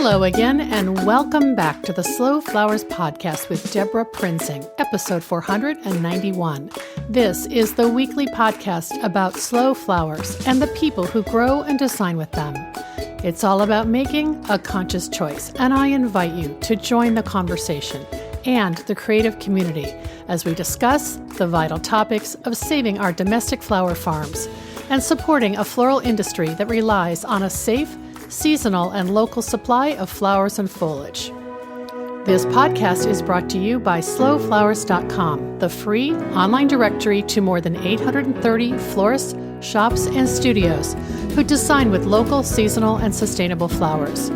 Hello again, and welcome back to the Slow Flowers Podcast with Deborah Prinzing, episode 491. This is the weekly podcast about slow flowers and the people who grow and design with them. It's all about making a conscious choice, and I invite you to join the conversation and the creative community as we discuss the vital topics of saving our domestic flower farms and supporting a floral industry that relies on a safe, seasonal, and local supply of flowers and foliage. This podcast is brought to you by slowflowers.com, the free online directory to more than 830 florists, shops, and studios who design with local, seasonal, and sustainable flowers,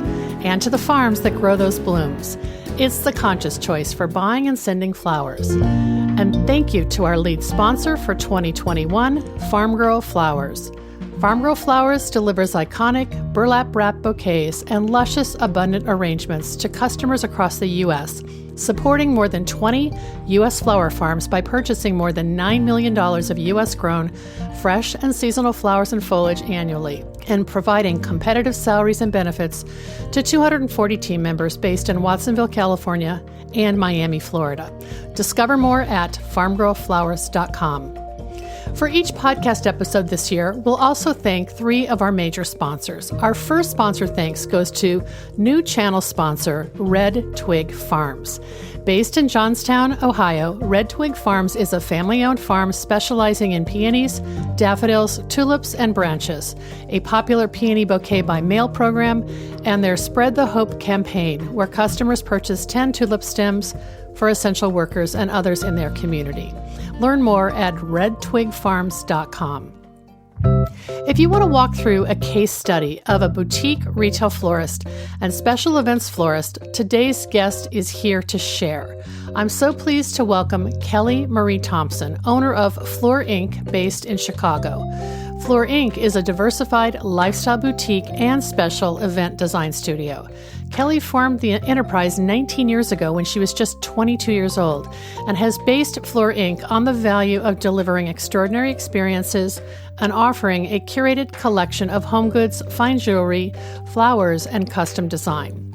and to the farms that grow those blooms. It's the conscious choice for buying and sending flowers. And thank you to our lead sponsor for 2021, Farm Girl Flowers. Farm Girl Flowers delivers iconic burlap wrap bouquets and luscious, abundant arrangements to customers across the U.S., supporting more than 20 U.S. flower farms by purchasing more than $9 million of U.S.-grown, fresh and seasonal flowers and foliage annually, and providing competitive salaries and benefits to 240 team members based in Watsonville, California, and Miami, Florida. Discover more at farmgirlflowers.com. For each podcast episode this year, we'll also thank three of our major sponsors. Our first sponsor thanks goes to new channel sponsor, Red Twig Farms. Based in Johnstown, Ohio, Red Twig Farms is a family-owned farm specializing in peonies, daffodils, tulips, and branches, a popular peony bouquet by mail program, and their Spread the Hope campaign, where customers purchase 10 tulip stems for essential workers and others in their community. Learn more at redtwigfarms.com. If you want to walk through a case study of a boutique retail florist and special events florist, today's guest is here to share. I'm so pleased to welcome Kelly Marie Thompson, owner of Floor Inc., based in Chicago. Floor Inc. is a diversified lifestyle boutique and special event design studio. Kelly formed the enterprise 19 years ago when she was just 22 years old and has based Floor Inc. on the value of delivering extraordinary experiences and offering a curated collection of home goods, fine jewelry, flowers, and custom design.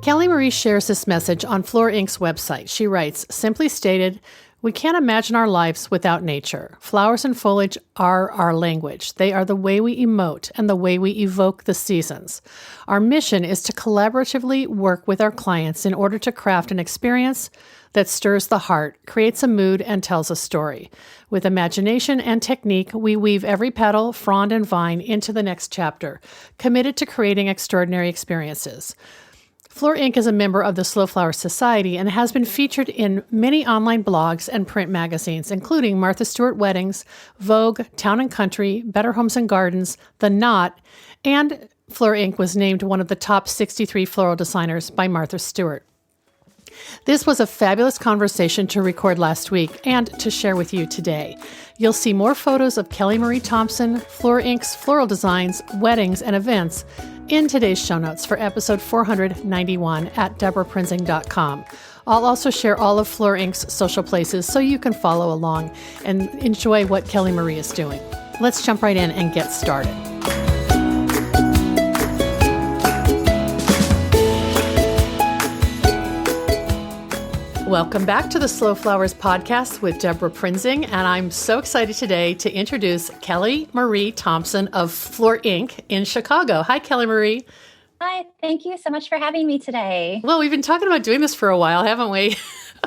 Kelly Marie shares this message on Floor Inc.'s website. She writes, simply stated, "We can't imagine our lives without nature. Flowers and foliage are our language. They are the way we emote and the way we evoke the seasons. Our mission is to collaboratively work with our clients in order to craft an experience that stirs the heart, creates a mood, and tells a story. With imagination and technique, we weave every petal, frond, and vine into the next chapter, committed to creating extraordinary experiences." Floor Inc. is a member of the Slow Flower Society and has been featured in many online blogs and print magazines, including Martha Stewart Weddings, Vogue, Town & Country, Better Homes and Gardens, The Knot, and Floor Inc. was named one of the top 63 floral designers by Martha Stewart. This was a fabulous conversation to record last week and to share with you today. You'll see more photos of Kelly Marie Thompson, Floor Inc.'s floral designs, weddings, and events in today's show notes for episode 491 at deborahprinzing.com. I'll also share all of Floor Inc.'s social places so you can follow along and enjoy what Kelly Marie is doing. Let's jump right in and get started. Welcome back to the Slow Flowers Podcast with Deborah Prinzing, and I'm so excited today to introduce Kelly Marie Thompson of Floor Inc. in Chicago. Hi, Kelly Marie. Hi, thank you so much for having me today. Well, we've been talking about doing this for a while, haven't we?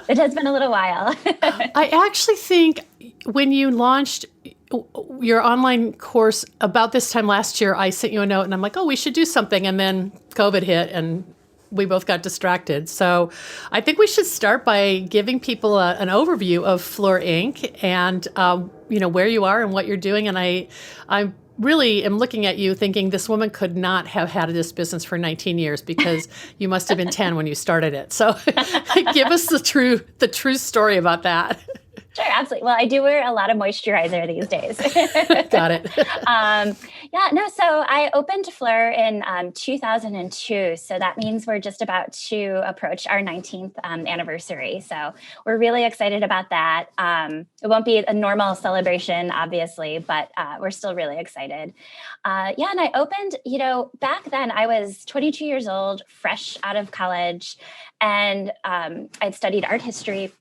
It has been a little while. I actually think when you launched your online course about this time last year, I sent you a note and I'm like, oh, we should do something. And then COVID hit and we both got distracted. So I think we should start by giving people an overview of Floor Inc. and where you are and what you're doing. And I really am looking at you thinking this woman could not have had this business for 19 years because you must have been 10 when you started it. So give us the true story about that. Sure, absolutely. Well, I do wear a lot of moisturizer these days. Got it. Yeah, no, so I opened Fleur in 2002. So that means we're just about to approach our 19th anniversary. So we're really excited about that. It won't be a normal celebration, obviously, but we're still really excited. Yeah, and I opened, back then I was 22 years old, fresh out of college, and I'd studied art history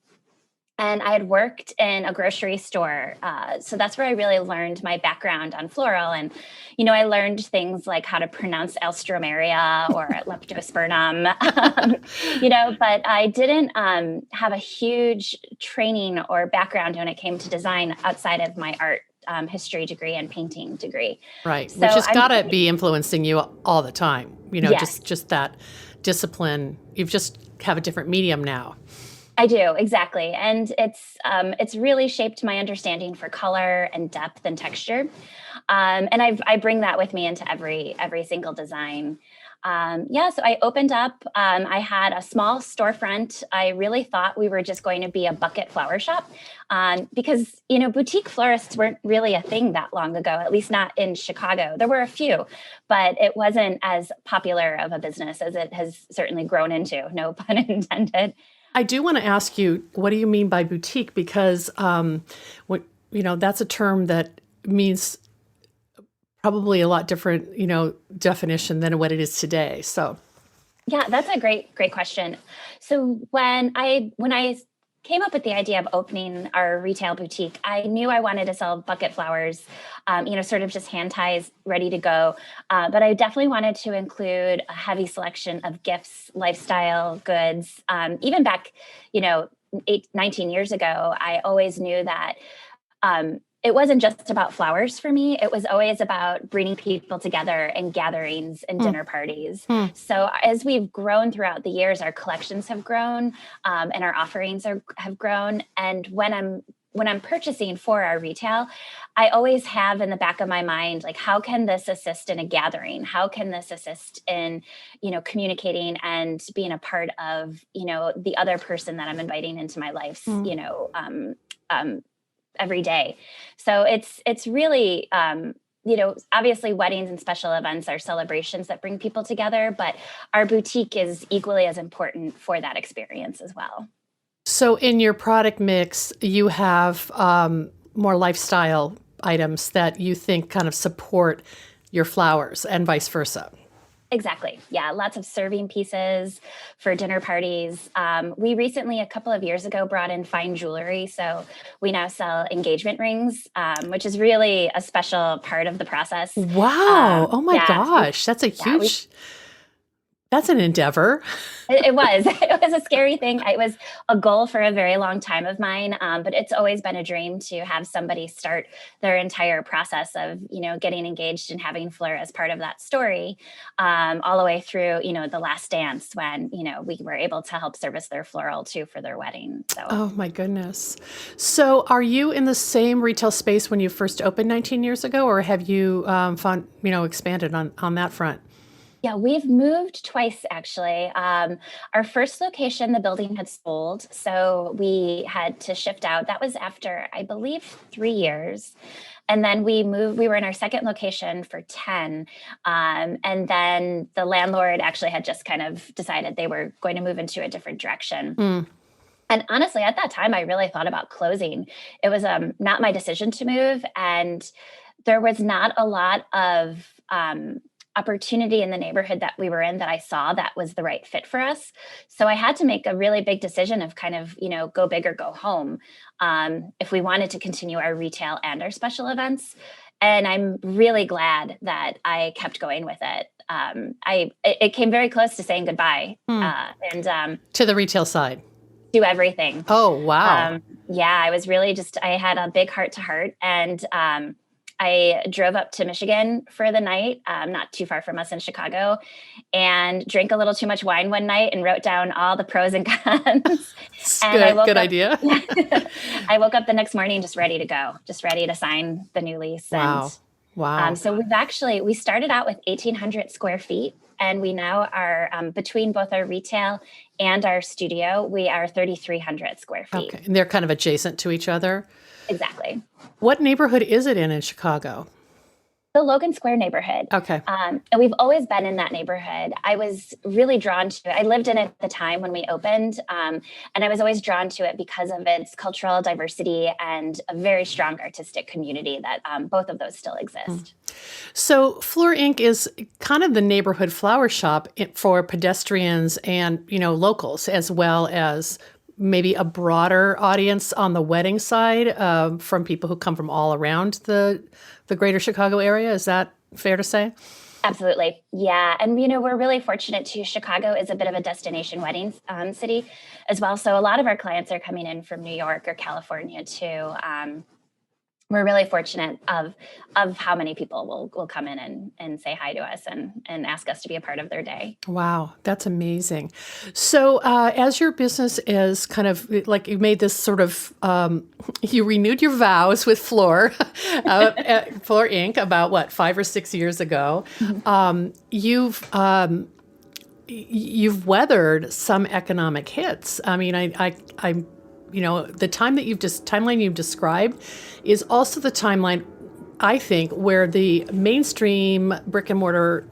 and I had worked in a grocery store. So that's where I really learned my background on floral. And, I learned things like how to pronounce Alstroemeria or Leptospermum, but I didn't have a huge training or background when it came to design outside of my art history degree and painting degree. Right. So Which has got to be influencing you all the time, Yes. just that discipline. You just have a different medium now. I do, exactly. And it's really shaped my understanding for color and depth and texture. And I bring that with me into every single design. So I opened up, I had a small storefront. I really thought we were just going to be a bucket flower shop because, boutique florists weren't really a thing that long ago, at least not in Chicago. There were a few, but it wasn't as popular of a business as it has certainly grown into, no pun intended. I do want to ask you, what do you mean by boutique? Because that's a term that means probably a lot different, definition than what it is today. So, yeah, that's a great question. So when I came up with the idea of opening our retail boutique, I knew I wanted to sell bucket flowers, sort of just hand ties ready to go. But I definitely wanted to include a heavy selection of gifts, lifestyle goods. Even back, 19 years ago, I always knew that it wasn't just about flowers for me. It was always about bringing people together and gatherings and dinner parties. So as we've grown throughout the years, our collections have grown and our offerings have grown. And when I'm purchasing for our retail, I always have in the back of my mind, like, how can this assist in a gathering? How can this assist in, communicating and being a part of, the other person that I'm inviting into my life, every day. So it's really, obviously weddings and special events are celebrations that bring people together, but our boutique is equally as important for that experience as well. So in your product mix, you have more lifestyle items that you think kind of support your flowers and vice versa. Exactly. Yeah. Lots of serving pieces for dinner parties. We recently, a couple of years ago, brought in fine jewelry. So we now sell engagement rings, which is really a special part of the process. Wow. Oh my gosh. That's a huge, that's an endeavor. It was. It was a scary thing. It was a goal for a very long time of mine, but it's always been a dream to have somebody start their entire process of, getting engaged and having Fleur as part of that story, all the way through, the last dance when, we were able to help service their floral too for their wedding. So. Oh my goodness. So are you in the same retail space when you first opened 19 years ago, or have you expanded on that front? Yeah, we've moved twice, actually. Our first location, the building had sold, so we had to shift out. That was after, I believe, 3 years. And then we moved, we were in our second location for 10. And then the landlord actually had just kind of decided they were going to move into a different direction. And honestly, at that time, I really thought about closing. It was not my decision to move. And there was not a lot of opportunity in the neighborhood that we were in that I saw that was the right fit for us. So I had to make a really big decision of kind of, go big or go home if we wanted to continue our retail and our special events. And I'm really glad that I kept going with it. It came very close to saying goodbye and to the retail side. Do everything. Oh, wow. I was really I had a big heart to heart, and I drove up to Michigan for the night, not too far from us in Chicago, and drank a little too much wine one night and wrote down all the pros and cons. And good idea. I woke up the next morning just ready to go, just ready to sign the new lease. Wow. So we started out with 1,800 square feet. and we now are between both our retail and our studio, we are 3,300 square feet. Okay. And they're kind of adjacent to each other. Exactly. What neighborhood is it in Chicago? The Logan Square neighborhood. Okay. And we've always been in that neighborhood. I was really drawn to it. I lived in it at the time when we opened, and I was always drawn to it because of its cultural diversity and a very strong artistic community that both of those still exist. So Fleur Inc. is kind of the neighborhood flower shop for pedestrians and, locals, as well as maybe a broader audience on the wedding side from people who come from all around the greater Chicago area. Is that fair to say? Absolutely. Yeah. And, we're really fortunate too. Chicago is a bit of a destination wedding city as well. So a lot of our clients are coming in from New York or California too. We're really fortunate of how many people will come in and say hi to us and ask us to be a part of their day. Wow, that's amazing. So as your business is kind of like you made this sort of, you renewed your vows with Fleur, Fleur Inc. about 5 or 6 years ago. You've weathered some economic hits. I mean, I the timeline you've described is also the timeline, I think, where the mainstream brick and mortar,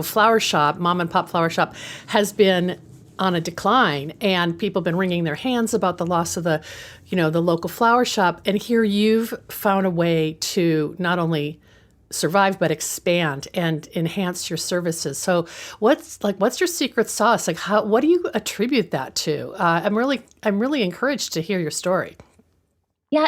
flower shop, mom and pop flower shop, has been on a decline, and people have been wringing their hands about the loss of the local flower shop. And here you've found a way to not only survive but expand and enhance your services. So what's your secret sauce? Like what do you attribute that to? I'm really encouraged to hear your story. Yeah,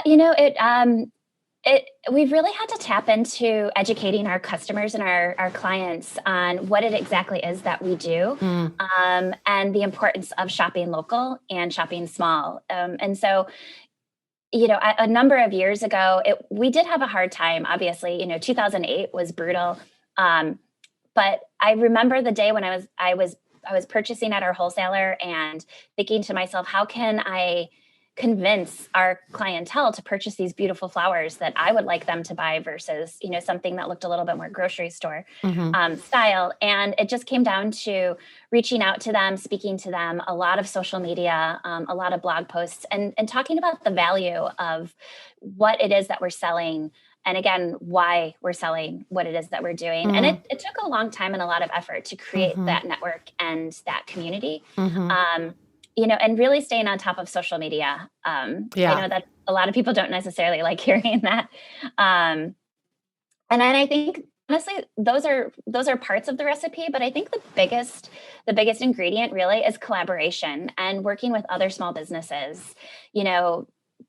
we've really had to tap into educating our customers and our clients on what it exactly is that we do, and the importance of shopping local and shopping small. And so a number of years ago, we did have a hard time. Obviously, 2008 was brutal. But I remember the day when I was purchasing at our wholesaler and thinking to myself, how can I convince our clientele to purchase these beautiful flowers that I would like them to buy versus, something that looked a little bit more grocery store style. And it just came down to reaching out to them, speaking to them, a lot of social media, a lot of blog posts, and talking about the value of what it is that we're selling. And again, why we're selling what it is that we're doing. And it took a long time and a lot of effort to create that network and that community. And really staying on top of social media. I know that a lot of people don't necessarily like hearing that. And then I think, honestly, those are parts of the recipe, but I think the biggest ingredient really is collaboration and working with other small businesses,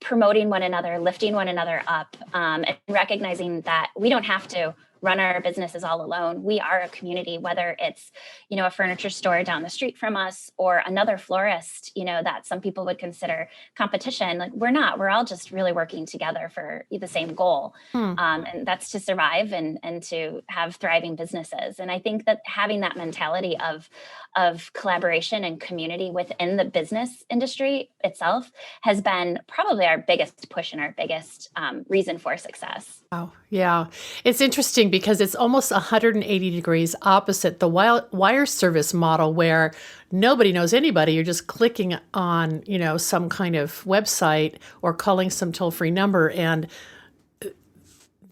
promoting one another, lifting one another up, and recognizing that we don't have to run our businesses all alone. We are a community, whether it's, a furniture store down the street from us or another florist, that some people would consider competition. Like we're all just really working together for the same goal. And that's to survive and to have thriving businesses. And I think that having that mentality of collaboration and community within the business industry itself has been probably our biggest push and our biggest reason for success. Oh, yeah. It's interesting because it's almost 180 degrees opposite the wire service model where nobody knows anybody. You're just clicking on, some kind of website or calling some toll-free number, and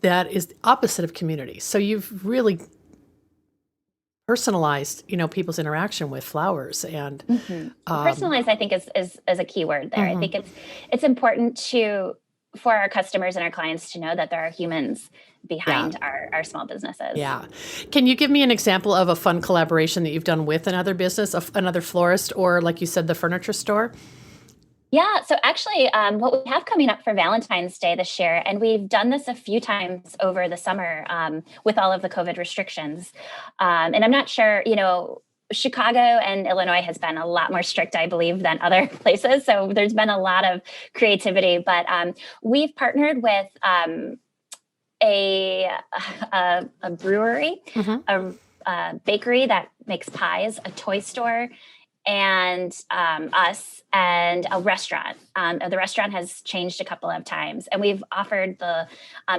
that is the opposite of community. So you've really personalized, people's interaction with flowers, and personalized, I think, is a key word there. I think it's important for our customers and our clients to know that there are humans behind our small businesses. Yeah. Can you give me an example of a fun collaboration that you've done with another business, another florist, or like you said, the furniture store? Yeah. So actually, what we have coming up for Valentine's Day this year, and we've done this a few times over the summer with all of the COVID restrictions. And I'm not sure, Chicago and Illinois has been a lot more strict, I believe, than other places. So there's been a lot of creativity, but we've partnered with a brewery, a bakery that makes pies, a toy store, and us and a restaurant. The restaurant has changed a couple of times, and we've offered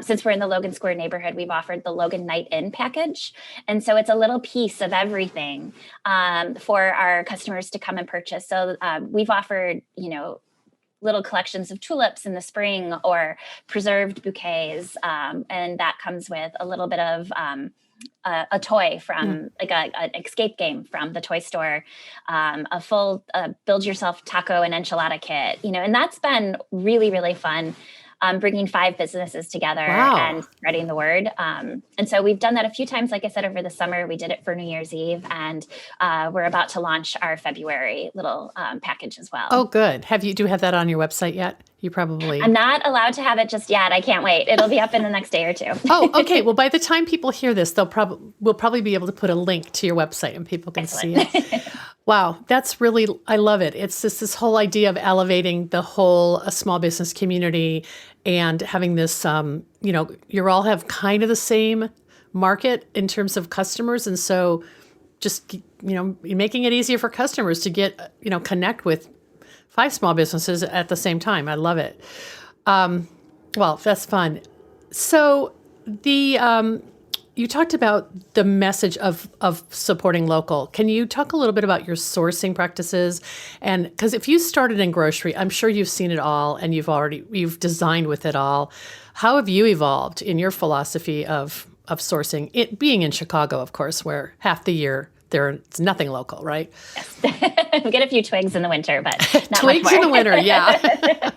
since we're in the Logan Square neighborhood, we've offered the Logan Night In package. And so it's a little piece of everything for our customers to come and purchase. So we've offered, little collections of tulips in the spring or preserved bouquets. And that comes with a little bit of a toy from like an escape game from the toy store, a full build yourself taco and enchilada kit, and that's been really, really fun. Bringing 5 businesses together and spreading the word. And so we've done that a few times. Like I said, over the summer, we did it for New Year's Eve, and we're about to launch our February little package as well. Oh, good. Do you have that on your website yet? You probably. I'm not allowed to have it just yet. I can't wait. It'll be up in the next day or two. Oh, okay. Well, by the time people hear this, we'll probably be able to put a link to your website and people can see it. Wow, I love it. It's just this whole idea of elevating the whole small business community and having this, you all have kind of the same market in terms of customers. And so just, making it easier for customers to get, connect with 5 small businesses at the same time. I love it. Well, that's fun. So you talked about the message of supporting local. Can you talk a little bit about your sourcing practices? And because if you started in grocery, I'm sure you've seen it all and you've designed with it all. How have you evolved in your philosophy of sourcing? It being in Chicago, of course, where half the year there's nothing local, right? Yes. We get a few twigs in the winter, but not twigs much more. In the winter, yeah.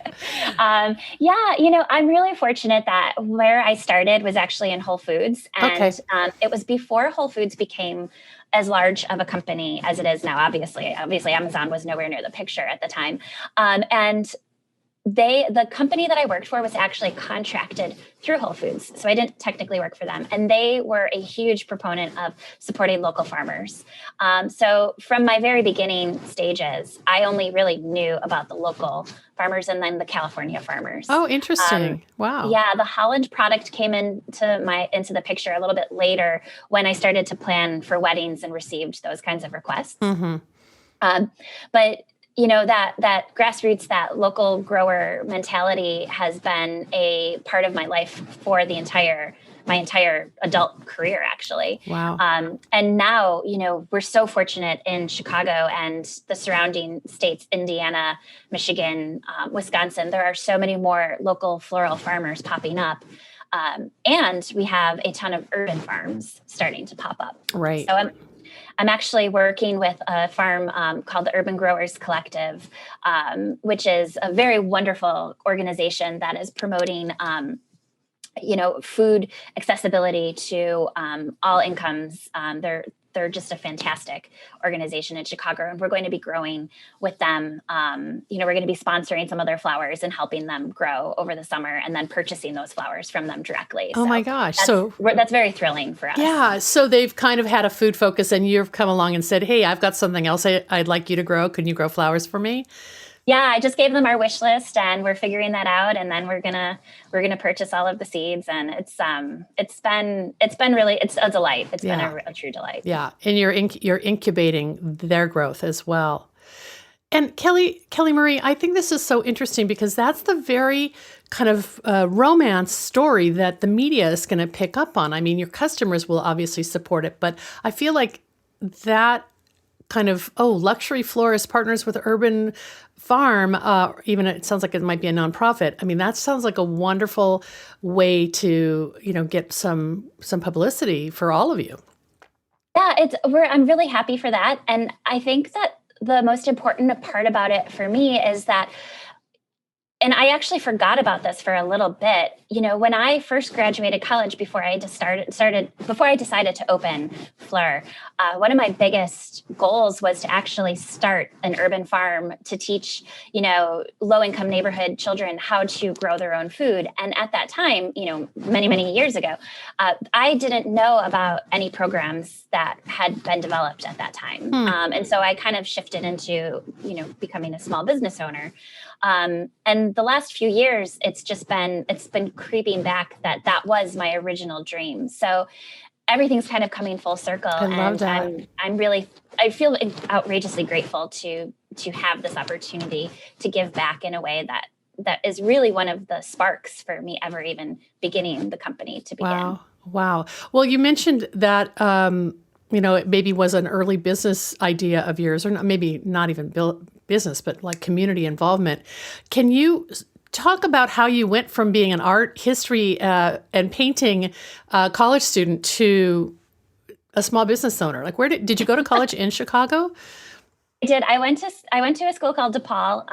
I'm really fortunate that where I started was actually in Whole Foods. And it was before Whole Foods became as large of a company as it is now. Obviously, Amazon was nowhere near the picture at the time. And the company that I worked for was actually contracted through Whole Foods. So I didn't technically work for them. And they were a huge proponent of supporting local farmers. So from my very beginning stages, I only really knew about the local farmers and then the California farmers. Oh, interesting. Wow. Yeah, the Holland product came into the picture a little bit later when I started to plan for weddings and received those kinds of requests. Mm-hmm. But that grassroots, that local grower mentality has been a part of my life for my entire adult career, actually. Wow. And now, we're so fortunate in Chicago and the surrounding states, Indiana, Michigan, Wisconsin. There are so many more local floral farmers popping up. And we have a ton of urban farms starting to pop up. Right. So I'm actually working with a farm called the Urban Growers Collective, which is a very wonderful organization that is promoting, food accessibility to all incomes. They're just a fantastic organization in Chicago, and we're going to be growing with them. We're going to be sponsoring some of their flowers and helping them grow over the summer and then purchasing those flowers from them directly. Oh my gosh. That's very thrilling for us. Yeah. So they've kind of had a food focus and you've come along and said, hey, I've got something else I'd like you to grow. Can you grow flowers for me? Yeah, I just gave them our wish list and we're figuring that out. And then we're gonna purchase all of the seeds. And it's been really a delight. It's been a true delight. Yeah. And you're incubating their growth as well. And Kelly Marie, I think this is so interesting because that's the very kind of romance story that the media is going to pick up on. I mean, your customers will obviously support it, but I feel like that kind of, luxury florist partners with urban farm, even it sounds like it might be a nonprofit. I mean, that sounds like a wonderful way to, get some publicity for all of you. Yeah, I'm really happy for that. And I think that the most important part about it for me is that, and I actually forgot about this for a little bit. When I first graduated college, before I decided to open Fleur, one of my biggest goals was to actually start an urban farm to teach, low-income neighborhood children how to grow their own food. And at that time, many, many years ago, I didn't know about any programs that had been developed at that time. And so I kind of shifted into, becoming a small business owner. And the last few years, it's been creeping back that was my original dream. So everything's kind of coming full circle. I love And that. I feel outrageously grateful to have this opportunity to give back in a way that is really one of the sparks for me ever even beginning the company to begin. Wow. Wow. Well, you mentioned that, it maybe was an early business idea of yours, or maybe not even business, but like community involvement. Can you talk about how you went from being an art history and painting college student to a small business owner? Like, where did you go to college in Chicago? I did. I went to a school called DePaul,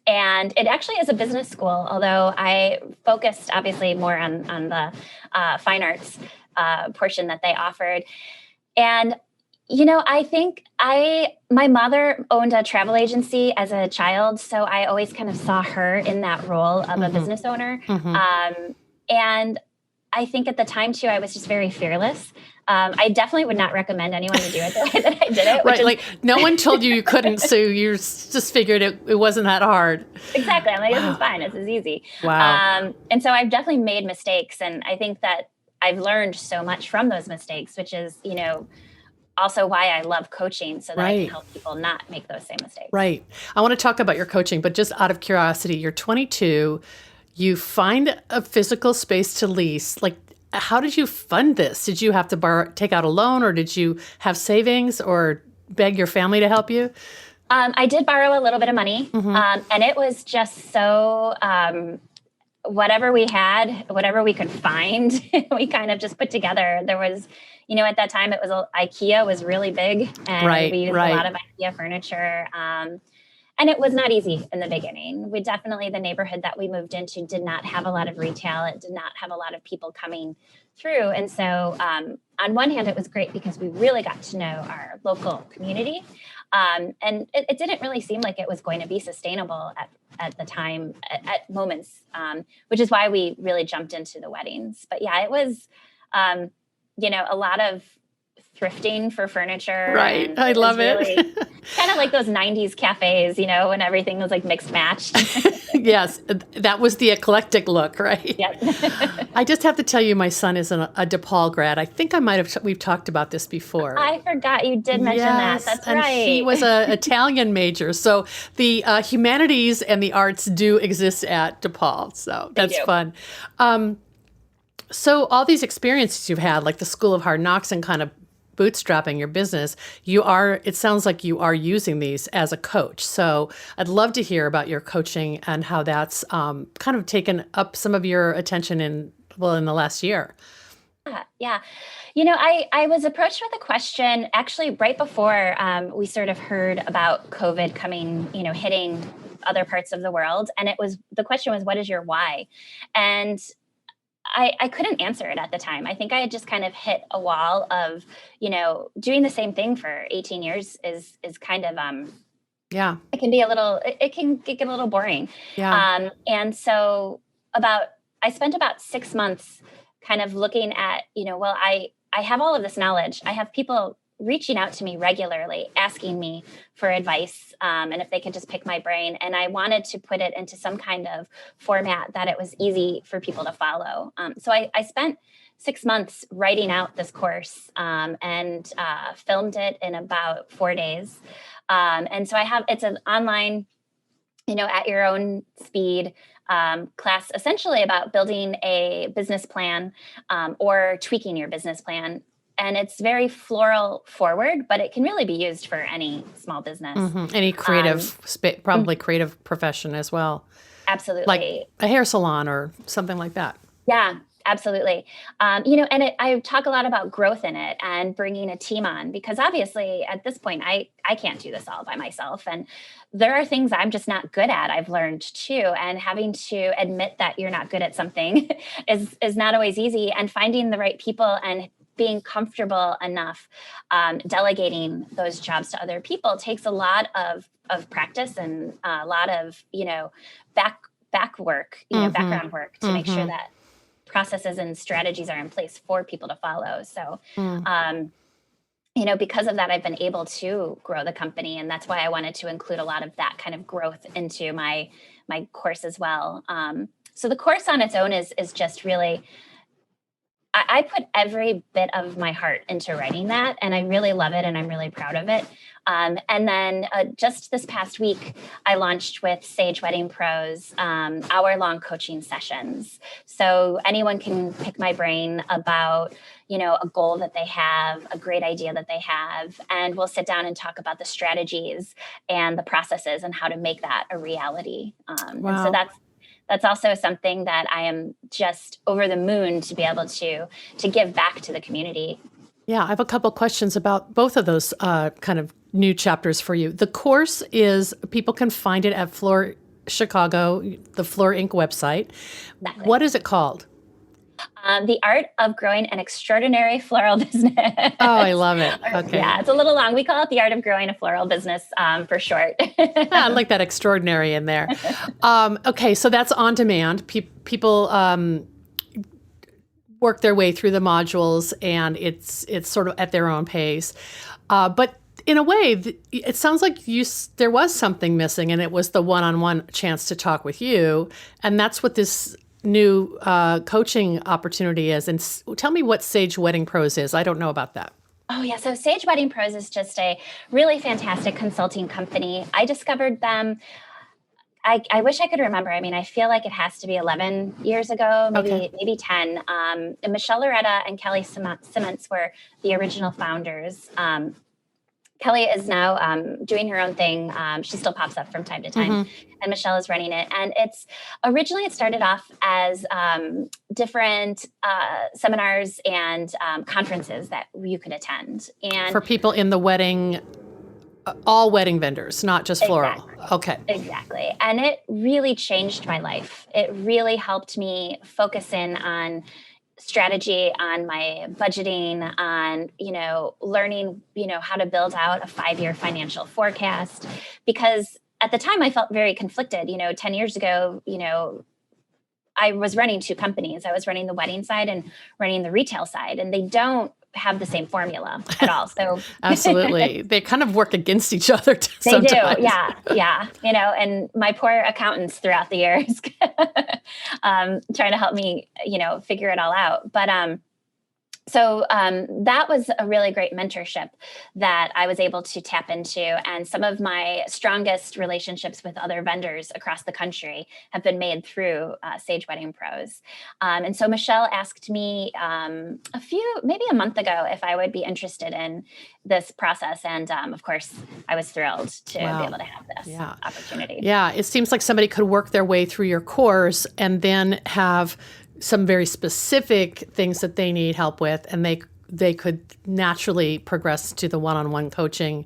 and it actually is a business school. Although I focused obviously more on the fine arts portion that they offered. And I think my mother owned a travel agency as a child, so I always kind of saw her in that role of a business owner. And I think at the time too, I was just very fearless. I definitely would not recommend anyone to do it the way that I did it. Right, like no one told you couldn't, so you just figured it wasn't that hard. Exactly. I'm like, this is fine. This is easy. Wow. And so I've definitely made mistakes, and I think that I've learned so much from those mistakes, which is, also why I love coaching, so that I can help people not make those same mistakes. Right. I want to talk about your coaching, but just out of curiosity, you're 22, you find a physical space to lease. Like, how did you fund this? Did you have to take out a loan, or did you have savings, or beg your family to help you? I did borrow a little bit of money, and it was just so whatever we had, whatever we could find, we kind of just put together. There was, at that time, IKEA was really big, and we used a lot of IKEA furniture. And it was not easy in the beginning. The neighborhood that we moved into did not have a lot of retail. It did not have a lot of people coming through. And so on one hand, it was great because we really got to know our local community. And it didn't really seem like it was going to be sustainable at the time, at moments, which is why we really jumped into the weddings. But yeah, it was, a lot of thrifting for furniture. Right. I love it. Really kind of like those 90s cafes, when everything was like mixed matched. Yes. That was the eclectic look, right? Yes. I just have to tell you, my son is a DePaul grad. I think we've talked about this before. I forgot you did mention that. That's and right. He was an Italian major. So the humanities and the arts do exist at DePaul. So that's fun. So all these experiences you've had, like the School of Hard Knocks and kind of bootstrapping your business, it sounds like you are using these as a coach. So I'd love to hear about your coaching and how that's kind of taken up some of your attention in the last year. Yeah. I was approached with a question actually right before we sort of heard about COVID coming, hitting other parts of the world. And the question was, what is your why? And I couldn't answer it at the time. I think I had just kind of hit a wall of, doing the same thing for 18 years is kind of, it can get a little boring. Yeah. And so I spent about 6 months kind of looking at, I have all of this knowledge. I have people reaching out to me regularly, asking me for advice, and if they could just pick my brain. And I wanted to put it into some kind of format that it was easy for people to follow. So I spent 6 months writing out this course and filmed it in about 4 days. And so it's an online, at your own speed class, essentially about building a business plan or tweaking your business plan. And it's very floral forward, but it can really be used for any small business. Any creative, probably creative profession as well. Absolutely. Like a hair salon or something like that. Yeah, absolutely. And I talk a lot about growth in it and bringing a team on, because obviously at this point, I can't do this all by myself. And there are things I'm just not good at, I've learned too. And having to admit that you're not good at something is not always easy. And finding the right people and being comfortable enough delegating those jobs to other people takes a lot of practice and a lot of, back work, background work to make sure that processes and strategies are in place for people to follow. So, because of that, I've been able to grow the company. And that's why I wanted to include a lot of that kind of growth into my course as well. So the course on its own is just really I put every bit of my heart into writing that, and I really love it, and I'm really proud of it. And then just this past week, I launched with Sage Wedding Pros hour-long coaching sessions. So anyone can pick my brain about, a goal that they have, a great idea that they have, and we'll sit down and talk about the strategies and the processes and how to make that a reality. Wow. And so that's also something that I am just over the moon to be able to give back to the community. Yeah, I have a couple questions about both of those kind of new chapters for you. The course people can find it at Fleur Chicago, the Fleur Inc. website. Exactly. What is it called? The Art of Growing an Extraordinary Floral Business. Oh, I love it. Okay. Yeah, it's a little long. We call it The Art of Growing a Floral Business for short. I like that extraordinary in there. Okay, so that's on demand. People work their way through the modules, and it's sort of at their own pace. But in a way, it sounds like there was something missing, and it was the one-on-one chance to talk with you, and that's what this new coaching opportunity is. And tell me what Sage Wedding Pros is. I don't know about that. Oh, yeah. So Sage Wedding Pros is just a really fantastic consulting company. I discovered them. I wish I could remember. I mean, I feel like it has to be 11 years ago, maybe 10. And Michelle Loretta and Kelly Simmons were the original founders. Kelly is now doing her own thing. She still pops up from time to time, and Michelle is running it. And it started off as different seminars and conferences that you could attend. And for people in the wedding, all wedding vendors, not just floral. Exactly. Okay. Exactly. And it really changed my life. It really helped me focus in on strategy, on my budgeting, on, learning, how to build out a 5-year financial forecast. Because at the time I felt very conflicted. 10 years ago, I was running 2 companies. I was running the wedding side and running the retail side, and they don't have the same formula at all. So absolutely. They kind of work against each other sometimes. They do. Yeah. And my poor accountants throughout the years trying to help me, figure it all out. But so that was a really great mentorship that I was able to tap into. And some of my strongest relationships with other vendors across the country have been made through Sage Wedding Pros. And so Michelle asked me maybe a month ago, if I would be interested in this process. And of course, I was thrilled to be able to have this opportunity. Yeah, it seems like somebody could work their way through your course and then have some very specific things that they need help with, and they could naturally progress to the one-on-one coaching.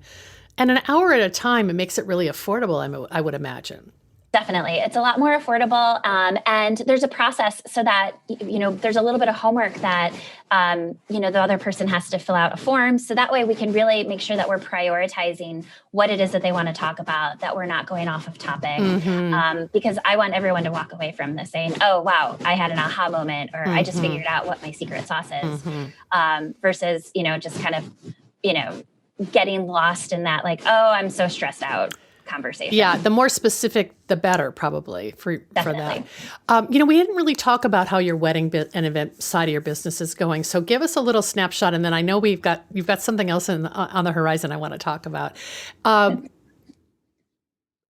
And an hour at a time, it makes it really affordable, I would imagine. Definitely. It's a lot more affordable. And there's a process so that, there's a little bit of homework that, the other person has to fill out a form. So that way we can really make sure that we're prioritizing what it is that they want to talk about, that we're not going off of topic. Because I want everyone to walk away from this saying, oh, wow, I had an aha moment, or I just figured out what my secret sauce is, versus, just kind of, getting lost in that, like, oh, I'm so stressed out conversation. Yeah, the more specific, the better, probably for that. We didn't really talk about how your wedding and event side of your business is going. So give us a little snapshot, and then I know you've got something else on the horizon I want to talk about. On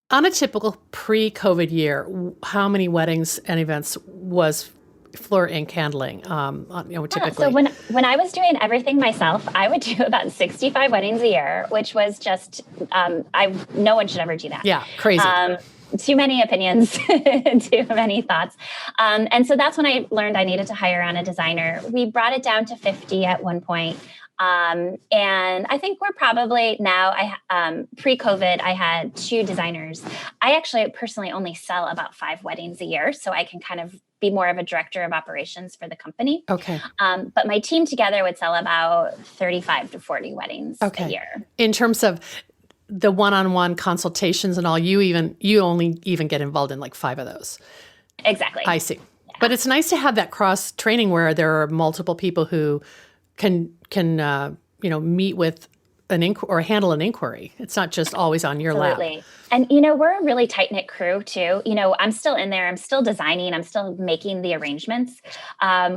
a typical pre-COVID year, how many weddings and events was Fleur Inc. handling, typically? So when I was doing everything myself, I would do about 65 weddings a year, which was just, no one should ever do that. Yeah, crazy. Too many opinions, too many thoughts. And so that's when I learned I needed to hire on a designer. We brought it down to 50 at one point. And I think we're probably now, pre-COVID, I had 2 designers. I actually personally only sell about 5 weddings a year, so I can kind of be more of a director of operations for the company. Okay. But my team together would sell about 35 to 40 weddings a year. In terms of the one-on-one consultations and all, you only even get involved in like 5 of those. Exactly. I see. Yeah. But it's nice to have that cross training where there are multiple people who can meet with or handle an inquiry. It's not just always on your lap. Absolutely. And, we're a really tight knit crew too. I'm still in there. I'm still designing. I'm still making the arrangements.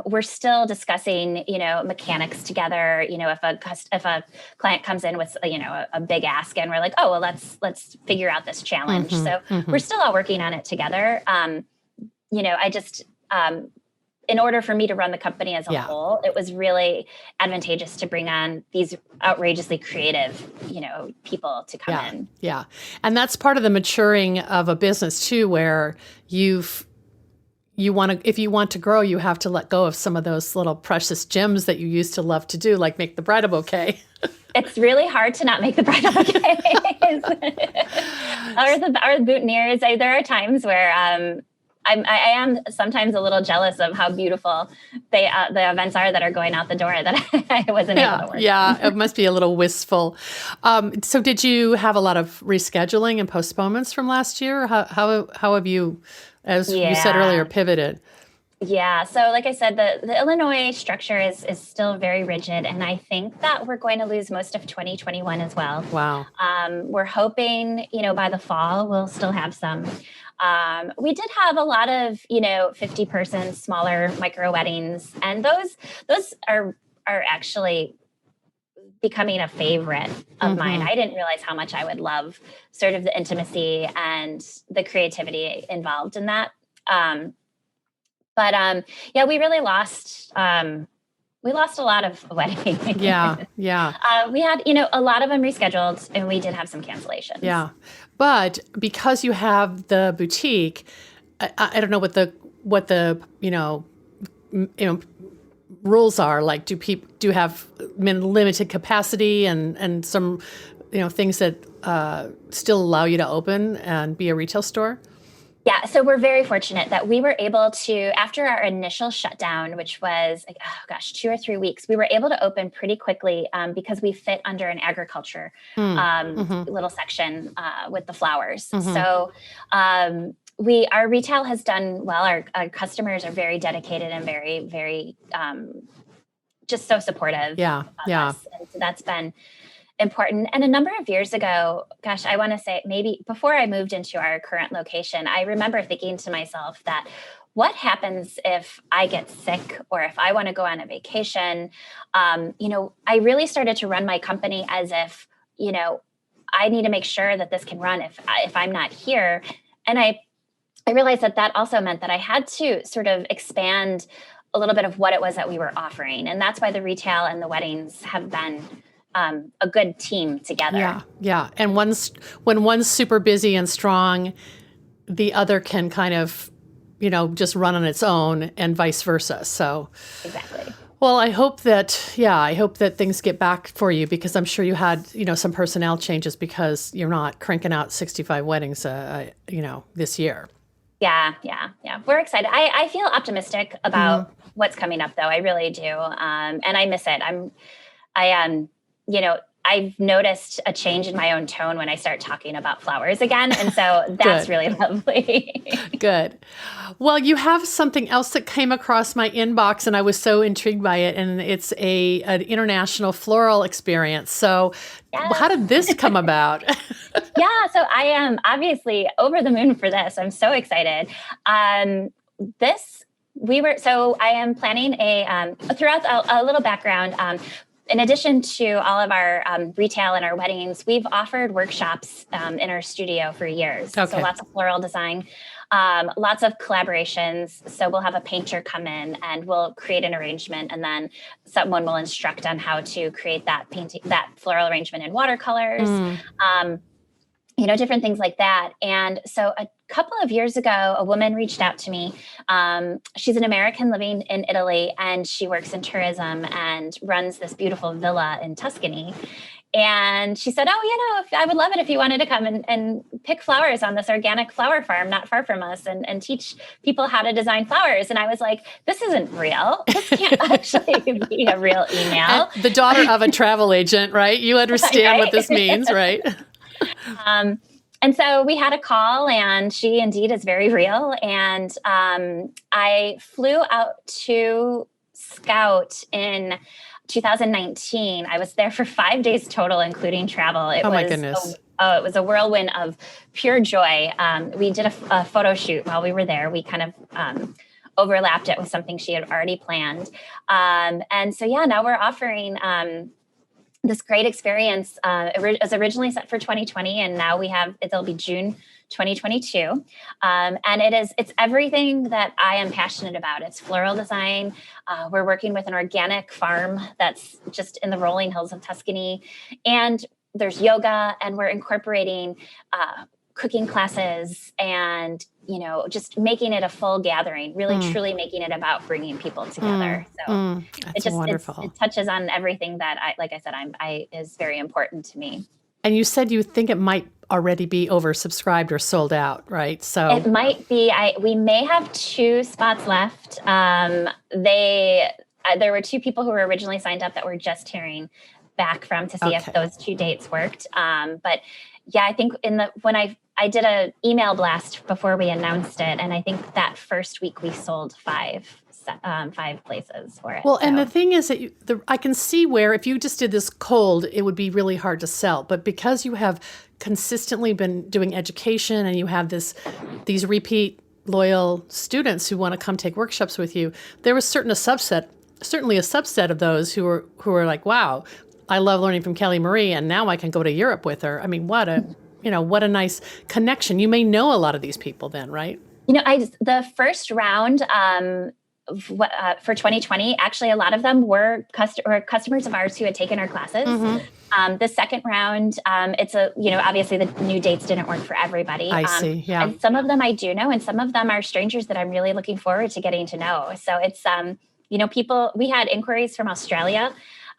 We're still discussing, mechanics together. If a client comes in with, a big ask and we're like, oh, well, let's figure out this challenge. We're still all working on it together. I just, in order for me to run the company as a whole, it was really advantageous to bring on these outrageously creative, people to come in. Yeah. And that's part of the maturing of a business too, where if you want to grow, you have to let go of some of those little precious gems that you used to love to do, like make the bridal bouquet. It's really hard to not make the bridal bouquets or the boutonnieres. There are times where, I am sometimes a little jealous of how beautiful the events are that are going out the door that I wasn't able to work. Yeah, it must be a little wistful. So did you have a lot of rescheduling and postponements from last year? How have you, as you said earlier, pivoted? Yeah. So like I said, the Illinois structure is still very rigid. And I think that we're going to lose most of 2021 as well. Wow. We're hoping, by the fall, we'll still have some. We did have a lot of, 50-person smaller micro weddings, and those are actually becoming a favorite of mine. I didn't realize how much I would love sort of the intimacy and the creativity involved in that. We really lost. We lost a lot of weddings. Yeah. We had, a lot of them rescheduled, and we did have some cancellations. Yeah. But because you have the boutique, I don't know what the rules are. Like, do you have limited capacity and some, things that still allow you to open and be a retail store? Yeah, so we're very fortunate that we were able to, after our initial shutdown, which was 2 or 3 weeks, we were able to open pretty quickly because we fit under an agriculture little section with the flowers. So our retail has done well. Our customers are very dedicated and very, very just so supportive. Yeah. Us. And so that's been important. And a number of years ago, I want to say maybe before I moved into our current location, I remember thinking to myself that what happens if I get sick or if I want to go on a vacation? I really started to run my company as if, I need to make sure that this can run if I'm not here. And I realized that also meant that I had to sort of expand a little bit of what it was that we were offering. And that's why the retail and the weddings have been a good team together. Yeah. And when one's super busy and strong, the other can kind of, just run on its own, and vice versa. So exactly. Well, I hope that things get back for you, because I'm sure you had, some personnel changes because you're not cranking out 65 weddings, this year. Yeah. We're excited. I feel optimistic about what's coming up, though. I really do. And I miss it. I've noticed a change in my own tone when I start talking about flowers again. And so that's really lovely. Good. Well, you have something else that came across my inbox, and I was so intrigued by it. And it's an international floral experience. So how did this come about? So I am obviously over the moon for this. I'm so excited. I am planning throughout a little background. In addition to all of our retail and our weddings, we've offered workshops in our studio for years. Okay. So lots of floral design, lots of collaborations. So we'll have a painter come in and we'll create an arrangement, and then someone will instruct on how to create that floral arrangement in watercolors. Different things like that. And so a couple of years ago, a woman reached out to me. She's an American living in Italy, and she works in tourism and runs this beautiful villa in Tuscany. And she said, I would love it if you wanted to come and pick flowers on this organic flower farm not far from us and teach people how to design flowers. And I was like, this isn't real. This can't actually be a real email. And the daughter of a travel agent, right? You understand what this means, right? And so we had a call, and she indeed is very real. And I flew out to Scout in 2019. I was there for 5 days total, including travel. My goodness. It was a whirlwind of pure joy. We did a photo shoot while we were there. We kind of overlapped it with something she had already planned. And so, now we're offering this great experience. It was originally set for 2020, and now it'll be June 2022. And it's everything that I am passionate about. It's floral design. We're working with an organic farm that's just in the rolling hills of Tuscany. And there's yoga, and we're incorporating cooking classes and, just making it a full gathering, really, truly making it about bringing people together. So that's wonderful. It touches on everything that is very important to me. And you said you think it might already be oversubscribed or sold out, right? So it might be. We may have 2 spots left. There were 2 people who were originally signed up that we're just hearing back from to see if those 2 dates worked. But yeah, I think when I did an email blast before we announced it, and I think that first week we sold 5 places for it. Well, and the thing is that I can see where if you just did this cold, it would be really hard to sell. But because you have consistently been doing education and you have these repeat loyal students who want to come take workshops with you, there was certainly a subset of those who were like, wow, I love learning from Kelly Marie, and now I can go to Europe with her. I mean, what a nice connection. You may know a lot of these people then, right? The first round for 2020, actually, a lot of them were customers of ours who had taken our classes. Mm-hmm. The second round, it's obviously the new dates didn't work for everybody. I see, yeah. And some of them I do know, and some of them are strangers that I'm really looking forward to getting to know. So it's, people, we had inquiries from Australia.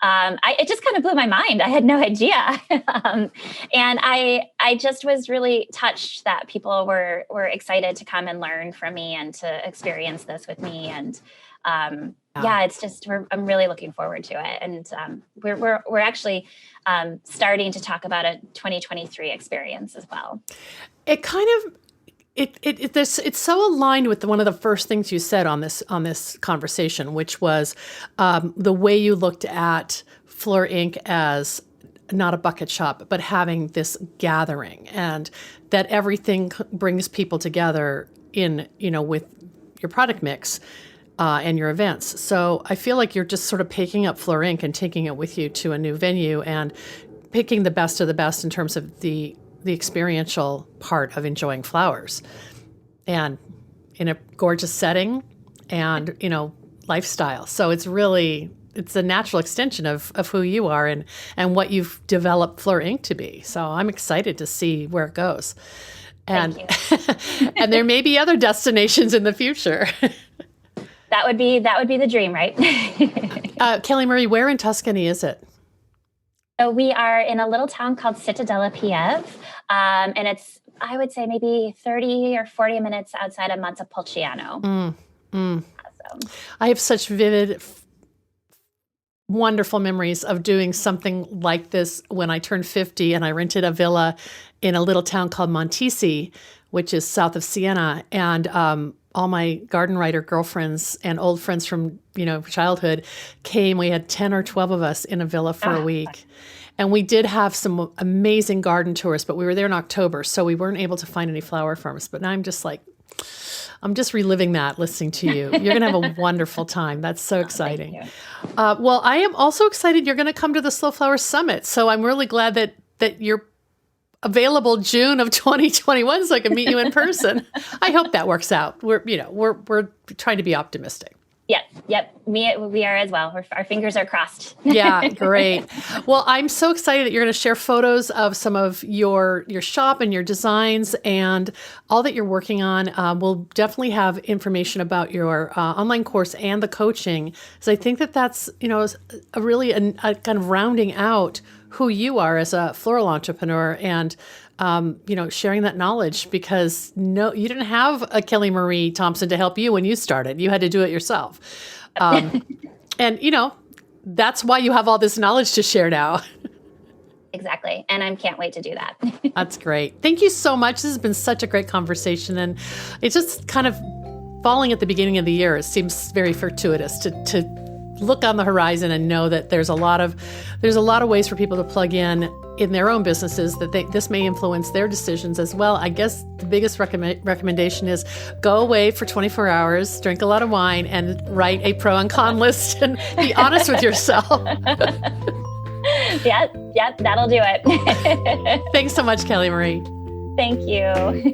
It just kind of blew my mind. I had no idea. And I just was really touched that people were excited to come and learn from me and to experience this with me. And it's just, I'm really looking forward to it. And we're actually starting to talk about a 2023 experience as well. It kind of, it's so aligned with one of the first things you said on this conversation, which was the way you looked at Fleur Inc. as not a bucket shop, but having this gathering, and that everything brings people together with your product mix and your events. So I feel like you're just sort of picking up Fleur Inc. and taking it with you to a new venue and picking the best of the best in terms of the experiential part of enjoying flowers, and in a gorgeous setting and, lifestyle. So it's a natural extension of who you are and what you've developed Fleur Inc. to be. So I'm excited to see where it goes. And, and there may be other destinations in the future. That would be the dream, right? Kelly Marie, where in Tuscany is it? So we are in a little town called Città della Pieve, and it's, I would say, maybe 30 or 40 minutes outside of Montepulciano. I have such vivid, wonderful memories of doing something like this when I turned 50, and I rented a villa in a little town called Montisi, which is south of Siena, and all my garden writer girlfriends and old friends from, childhood came. We had 10 or 12 of us in a villa for a week. And we did have some amazing garden tours, but we were there in October, so we weren't able to find any flower farms. But now I'm just reliving that, listening to you. You're going to have a wonderful time. That's so exciting. Well, I am also excited you're going to come to the Slow Flower Summit. So I'm really glad that you're available June of 2021 so I can meet you in person. I hope that works out. We're trying to be optimistic. Yep. We are as well. Our fingers are crossed. Yeah, great. Well, I'm so excited that you're going to share photos of some of your shop and your designs and all that you're working on. We'll definitely have information about your online course and the coaching. So I think that's a really a kind of rounding out who you are as a floral entrepreneur and sharing that knowledge, because you didn't have a Kelly Marie Thompson to help you when you started. You had to do it yourself. And that's why you have all this knowledge to share now. Exactly. And I can't wait to do that. That's great. Thank you so much. This has been such a great conversation. And it's just kind of falling at the beginning of the year. It seems very fortuitous to look on the horizon and know that there's a lot of ways for people to plug in their own businesses, that this may influence their decisions as well. I guess the biggest recommendation is go away for 24 hours, drink a lot of wine, and write a pro and con list and be honest with yourself. Yeah, that'll do it. Thanks so much, Kelly Marie. Thank you.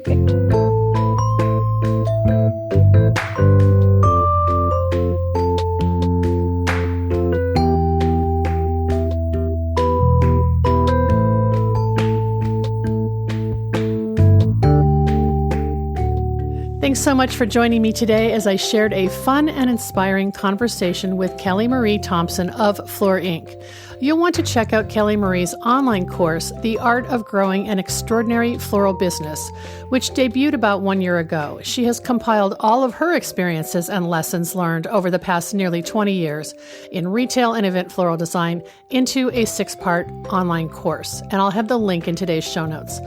Thanks so much for joining me today as I shared a fun and inspiring conversation with Kelly Marie Thompson of Floor Inc. You'll want to check out Kelly Marie's online course, The Art of Growing an Extraordinary Floral Business, which debuted about 1 year ago. She has compiled all of her experiences and lessons learned over the past nearly 20 years in retail and event floral design into a 6-part online course, and I'll have the link in today's show notes.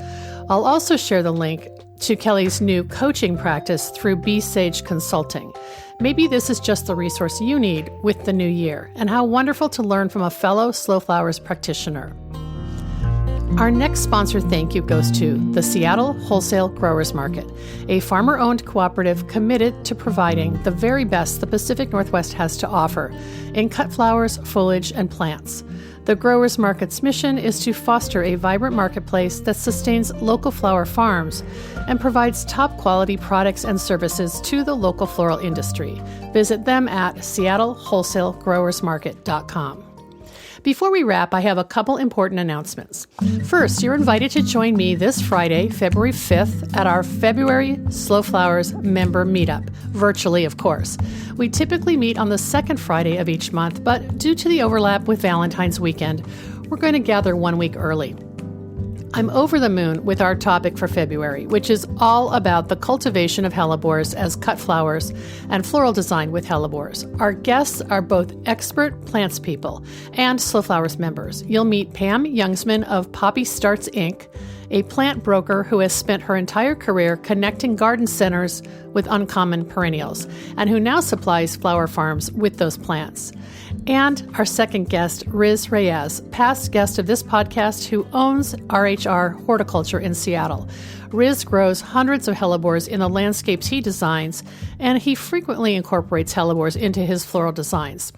I'll also share the link to Kelly's new coaching practice through B-Sage Consulting. Maybe this is just the resource you need with the new year, and how wonderful to learn from a fellow Slow Flowers practitioner. Our next sponsor thank you goes to the Seattle Wholesale Growers Market, a farmer-owned cooperative committed to providing the very best the Pacific Northwest has to offer in cut flowers, foliage, and plants. The Growers Market's mission is to foster a vibrant marketplace that sustains local flower farms and provides top-quality products and services to the local floral industry. Visit them at seattlewholesalegrowersmarket.com. Before we wrap, I have a couple important announcements. First, you're invited to join me this Friday, February 5th, at our February Slow Flowers member meetup, virtually, of course. We typically meet on the second Friday of each month, but due to the overlap with Valentine's weekend, we're going to gather 1 week early. I'm over the moon with our topic for February, which is all about the cultivation of hellebores as cut flowers and floral design with hellebores. Our guests are both expert plants people and Slow Flowers members. You'll meet Pam Youngsman of Poppy Starts Inc., a plant broker who has spent her entire career connecting garden centers with uncommon perennials, and who now supplies flower farms with those plants. And our second guest, Riz Reyes, past guest of this podcast, who owns RHR Horticulture in Seattle. Riz grows hundreds of hellebores in the landscapes he designs, and he frequently incorporates hellebores into his floral designs.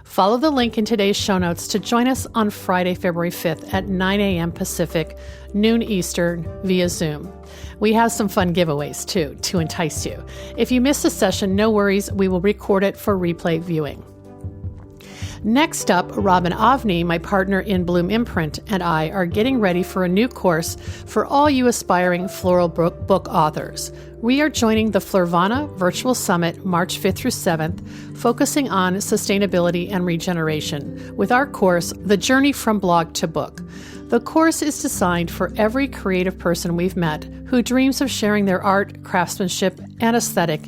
Follow the link in today's show notes to join us on Friday, February 5th at 9 a.m. Pacific, noon Eastern, via Zoom. We have some fun giveaways, too, to entice you. If you miss a session, no worries. We will record it for replay viewing. Next up, Robin Avni, my partner in Bloom Imprint, and I are getting ready for a new course for all you aspiring floral book authors. We are joining the Florvana Virtual Summit March 5th through 7th, focusing on sustainability and regeneration, with our course, The Journey from Blog to Book. The course is designed for every creative person we've met who dreams of sharing their art, craftsmanship, and aesthetic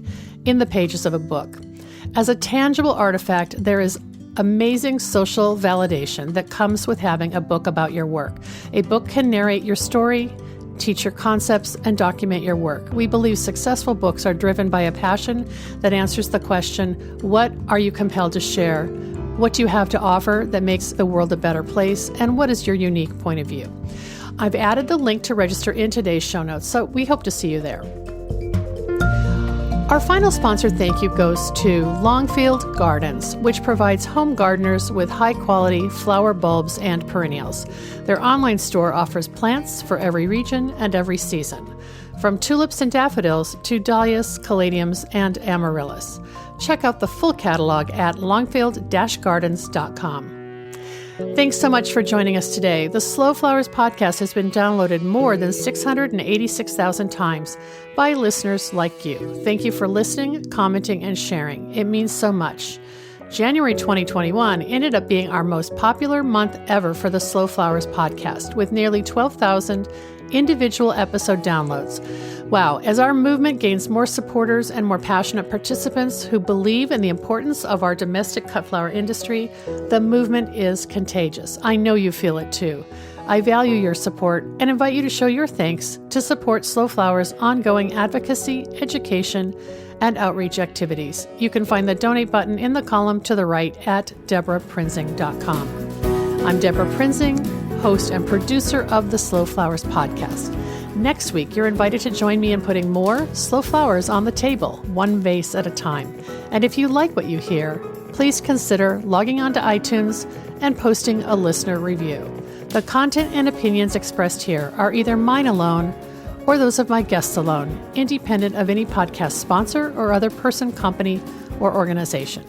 in the pages of a book. As a tangible artifact, there is amazing social validation that comes with having a book about your work. A book can narrate your story, teach your concepts, and document your work. We believe successful books are driven by a passion that answers the question, what are you compelled to share? What do you have to offer that makes the world a better place? And what is your unique point of view? I've added the link to register in today's show notes, so we hope to see you there. Our final sponsor thank you goes to Longfield Gardens, which provides home gardeners with high-quality flower bulbs and perennials. Their online store offers plants for every region and every season, from tulips and daffodils to dahlias, caladiums, and amaryllis. Check out the full catalog at longfield-gardens.com. Thanks so much for joining us today. The Slow Flowers podcast has been downloaded more than 686,000 times by listeners like you. Thank you for listening, commenting, and sharing. It means so much. January 2021 ended up being our most popular month ever for the Slow Flowers podcast, with nearly 12,000 individual episode downloads. Wow, as our movement gains more supporters and more passionate participants who believe in the importance of our domestic cut flower industry, the movement is contagious. I know you feel it too. I value your support and invite you to show your thanks to support Slow Flowers' ongoing advocacy, education, and outreach activities. You can find the donate button in the column to the right at deborahprinzing.com. I'm Deborah Prinzing, host and producer of the Slow Flowers podcast. Next week, you're invited to join me in putting more slow flowers on the table, one vase at a time. And if you like what you hear, please consider logging onto iTunes and posting a listener review. The content and opinions expressed here are either mine alone or those of my guests alone, independent of any podcast sponsor or other person, company, or organization.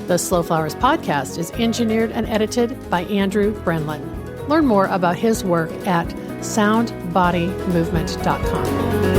The Slow Flowers podcast is engineered and edited by Andrew Brenlin. Learn more about his work at soundbodymovement.com.